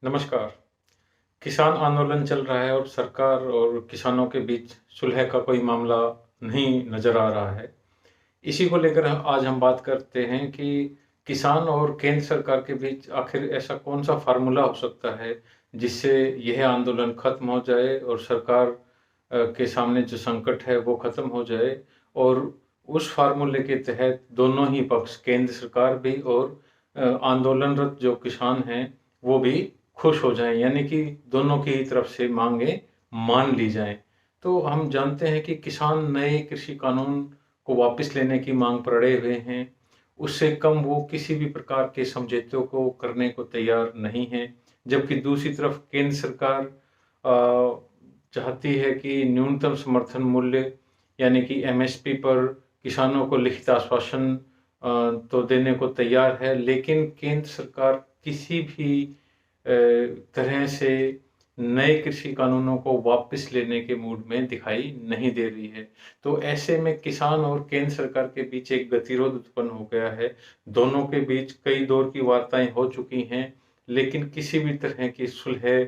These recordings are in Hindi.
नमस्कार। किसान आंदोलन चल रहा है और सरकार और किसानों के बीच सुलह का कोई मामला नहीं नज़र आ रहा है। इसी को लेकर आज हम बात करते हैं कि किसान और केंद्र सरकार के बीच आखिर ऐसा कौन-सा फ़ॉर्मूला हो सकता है, जिससे यह आंदोलन ख़त्म हो जाए और सरकार के सामने जो संकट है वो ख़त्म हो जाए और उस फ़ॉर्मूले के तहत दोनों ही पक्ष केंद्र सरकार भी और आंदोलनरत जो किसान हैं, वो भी खुश हो जाएँ, यानी कि दोनों की ही तरफ से माँगें मान ली जाएँ। तो हम जानते हैं कि किसान नए कृषि कानून को वापस लेने की मांग पर अड़े हुए हैं। उससे कम वो किसी भी प्रकार के समझौतों को करने को तैयार नहीं हैं। जबकि दूसरी तरफ केंद्र सरकार चाहती है कि न्यूनतम समर्थन मूल्य यानी कि एमएसपी पर किसानों को लिखित आश्वासन तो देने को तैयार है, लेकिन केंद्र सरकार किसी भी तरह से नए कृषि कानूनों को वापस लेने के मूड में दिखाई नहीं दे रही है। तो ऐसे में किसान और केंद्र सरकार के बीच एक गतिरोध उत्पन्न हो गया है। दोनों के बीच कई दौर की वार्ताएँ हो चुकी हैं, लेकिन किसी भी तरह की सुलह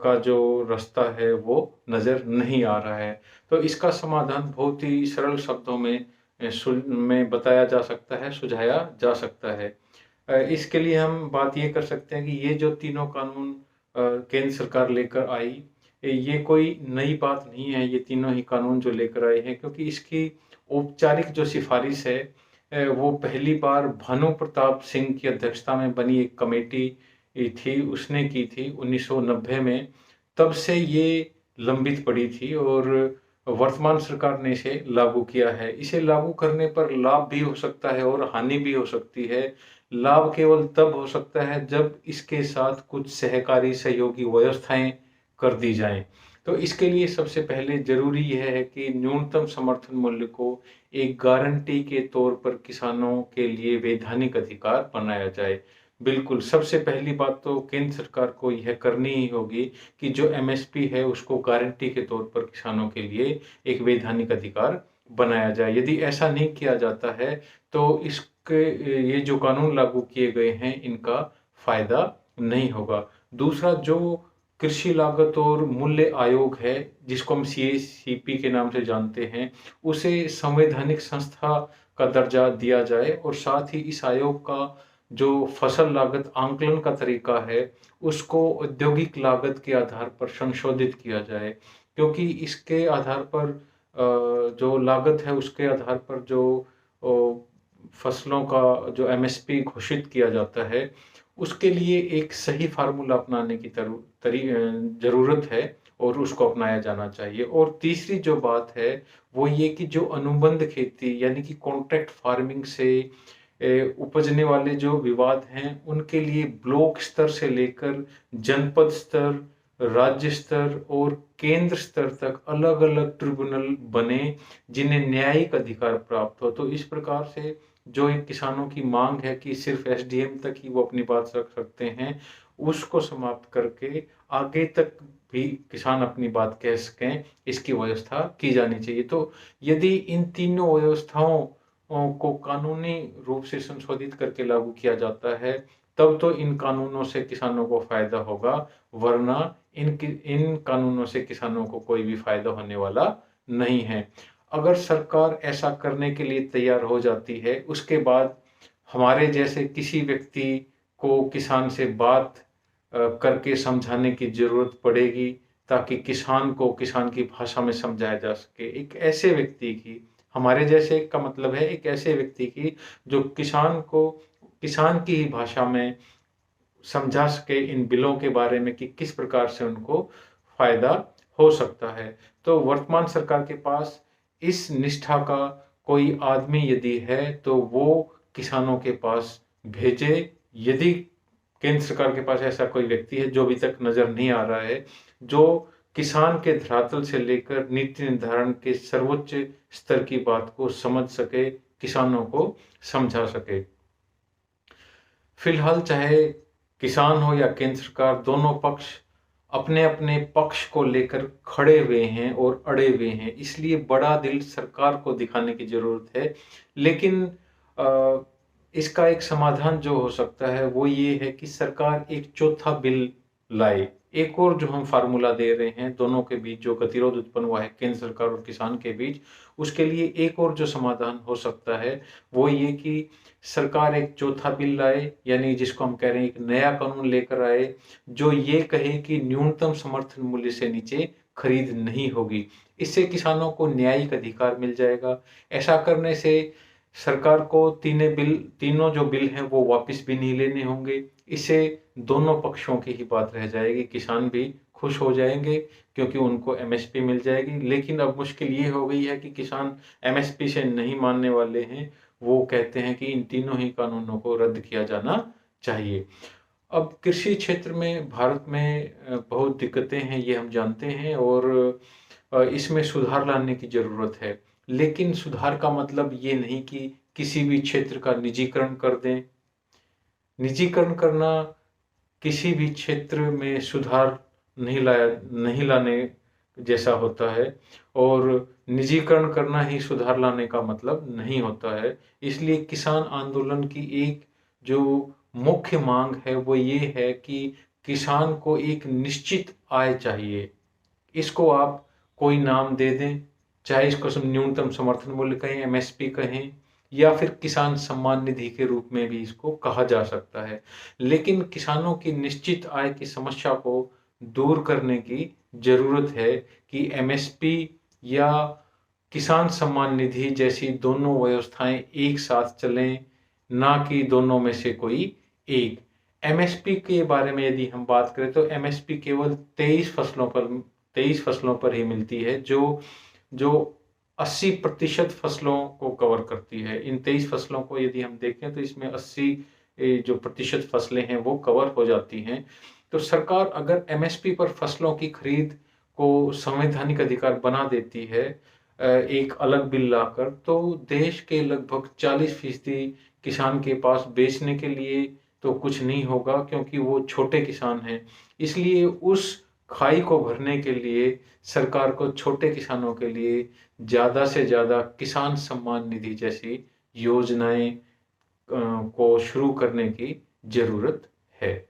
का जो रास्ता है वो नज़र नहीं आ रहा है। तो इसका समाधान बहुत ही सरल शब्दों में बताया जा सकता है, सुझाया जा सकता है। इसके लिए हम बात ये कर सकते हैं कि ये जो तीनों कानून केंद्र सरकार लेकर आई, ये कोई नई बात नहीं है, ये तीनों ही कानून जो लेकर आए हैं, क्योंकि इसकी औपचारिक जो सिफ़ारिश है वो पहली बार भानु प्रताप सिंह की अध्यक्षता में बनी एक कमेटी थी, उसने की थी 1990 में। तब से ये लंबित पड़ी थी और वर्तमान सरकार ने इसे लागू किया है। इसे लागू करने पर लाभ भी हो सकता है और हानि भी हो सकती है। लाभ केवल तब हो सकता है जब इसके साथ कुछ सहकारी सहयोगी व्यवस्थाएँ कर दी जाएँ। तो इसके लिए सबसे पहले ज़रूरी यह है कि न्यूनतम समर्थन मूल्य को एक गारंटी के तौर पर किसानों के लिए वैधानिक अधिकार बनाया जाए। बिल्कुल, सबसे पहली बात तो केंद्र सरकार को यह करनी ही होगी कि जो एमएसपी है उसको गारंटी के तौर पर किसानों के लिए एक वैधानिक अधिकार बनाया जाए। यदि ऐसा नहीं किया जाता है तो इसके ये जो कानून लागू किए गए हैं इनका फ़ायदा नहीं होगा। दूसरा जो कृषि लागत और मूल्य आयोग है, जिसको हम सीएसीपी के नाम से जानते हैं, उसे संवैधानिक संस्था का दर्जा दिया जाए और साथ ही इस आयोग का जो फसल लागत आंकलन का तरीका है, उसको औद्योगिक लागत के आधार पर संशोधित किया जाए। क्योंकि इसके आधार पर जो लागत है उसके आधार पर जो फसलों का जो एमएसपी घोषित किया जाता है, उसके लिए एक सही फ़ॉर्मूला अपनाने की ज़रूरत है और उसको अपनाया जाना चाहिए। और तीसरी जो बात है, वो ये कि जो अनुबंध खेती यानी कि कॉन्ट्रैक्ट फार्मिंग से उपजने वाले जो विवाद हैं, उनके लिए ब्लॉक स्तर से लेकर जनपद स्तर, राज्य स्तर और केंद्र स्तर तक अलग-अलग ट्रिब्यूनल बने, जिन्हें न्यायिक अधिकार प्राप्त हो। तो इस प्रकार से जो एक किसानों की माँग है कि सिर्फ़ एसडीएम तक ही वो अपनी बात रख सकते हैं, उसको समाप्त करके आगे तक भी किसान अपनी बात कह सकें, इसकी व्यवस्था की जानी चाहिए। तो यदि इन तीनों व्यवस्थाओं को कानूनी रूप से संशोधित करके लागू किया जाता है, तब तो इन कानूनों से किसानों को फ़ायदा होगा, वरना इन कानूनों से किसानों को कोई भी फ़ायदा होने वाला नहीं है। अगर सरकार ऐसा करने के लिए तैयार हो जाती है, उसके बाद हमारे जैसे किसी व्यक्ति को किसान से बात करके समझाने की ज़रूरत पड़ेगी, ताकि किसान को किसान की भाषा में समझाया जा सके। एक ऐसे व्यक्ति की, हमारे जैसे का मतलब है एक ऐसे व्यक्ति की जो किसान को किसान की ही भाषा में समझा सके इन बिलों के बारे में कि किस प्रकार से उनको फ़ायदा हो सकता है। तो वर्तमान सरकार के पास इस निष्ठा का कोई आदमी यदि है, तो वो किसानों के पास भेजे। यदि केंद्र सरकार के पास ऐसा कोई व्यक्ति है, जो अभी तक नज़र नहीं आ रहा है, जो किसान के धरातल से लेकर नीति निर्धारण के सर्वोच्च स्तर की बात को समझ सके, किसानों को समझा सके। फिलहाल चाहे किसान हो या केंद्र सरकार, दोनों पक्ष अपने-अपने पक्ष को लेकर खड़े हुए हैं और अड़े हुए हैं। इसलिए बड़ा दिल सरकार को दिखाने की ज़रूरत है। लेकिन इसका एक समाधान जो हो सकता है वो ये है कि सरकार एक चौथा बिल लाए। एक और जो हम फार्मूला दे रहे हैं, दोनों के बीच जो गतिरोध उत्पन्न हुआ है केंद्र सरकार और किसान के बीच, उसके लिए एक और जो समाधान हो सकता है वो ये कि सरकार एक चौथा बिल लाए, यानी जिसको हम कह रहे हैं एक नया कानून लेकर आए, जो ये कहे कि न्यूनतम समर्थन मूल्य से नीचे खरीद नहीं होगी। इससे किसानों को न्यायिक अधिकार मिल जाएगा। ऐसा करने से सरकार को तीनों जो बिल हैं वो वापस भी नहीं लेने होंगे। इससे दोनों पक्षों की ही बात रह जाएगी, किसान भी खुश हो जाएंगे क्योंकि उनको एमएसपी मिल जाएगी। लेकिन अब मुश्किल ये हो गई है कि किसान एमएसपी से नहीं मानने वाले हैं, वो कहते हैं कि इन तीनों ही कानूनों को रद्द किया जाना चाहिए। अब कृषि क्षेत्र में भारत में बहुत दिक्कतें हैं, ये हम जानते हैं, और इसमें सुधार लाने की ज़रूरत है। लेकिन सुधार का मतलब ये नहीं कि किसी भी क्षेत्र का निजीकरण कर दें। निजीकरण करना किसी भी क्षेत्र में सुधार नहीं लाने जैसा होता है, और निजीकरण करना ही सुधार लाने का मतलब नहीं होता है। इसलिए किसान आंदोलन की एक जो मुख्य मांग है वो ये है कि किसान को एक निश्चित आय चाहिए। इसको आप कोई नाम दे दें, चाहे इसको न्यूनतम समर्थन मूल्य कहें, एमएसपी कहें, या फिर किसान सम्मान निधि के रूप में भी इसको कहा जा सकता है। लेकिन किसानों की निश्चित आय की समस्या को दूर करने की जरूरत है कि एमएसपी या किसान सम्मान निधि जैसी दोनों व्यवस्थाएं एक साथ चलें, ना कि दोनों में से कोई एक। एमएसपी के बारे में यदि हम बात करें तो एमएसपी केवल 23 फसलों पर ही मिलती है, जो जो 80% फसलों को कवर करती है। इन 23 फसलों को यदि हम देखें तो इसमें 80 जो प्रतिशत फसलें हैं वो कवर हो जाती हैं। तो सरकार अगर एमएसपी पर फसलों की खरीद को संवैधानिक अधिकार बना देती है एक अलग बिल लाकर, तो देश के लगभग 40% किसान के पास बेचने के लिए तो कुछ नहीं होगा, क्योंकि वो छोटे किसान हैं। इसलिए उस खाई को भरने के लिए सरकार को छोटे किसानों के लिए ज़्यादा से ज़्यादा किसान सम्मान निधि जैसी योजनाएं को शुरू करने की ज़रूरत है।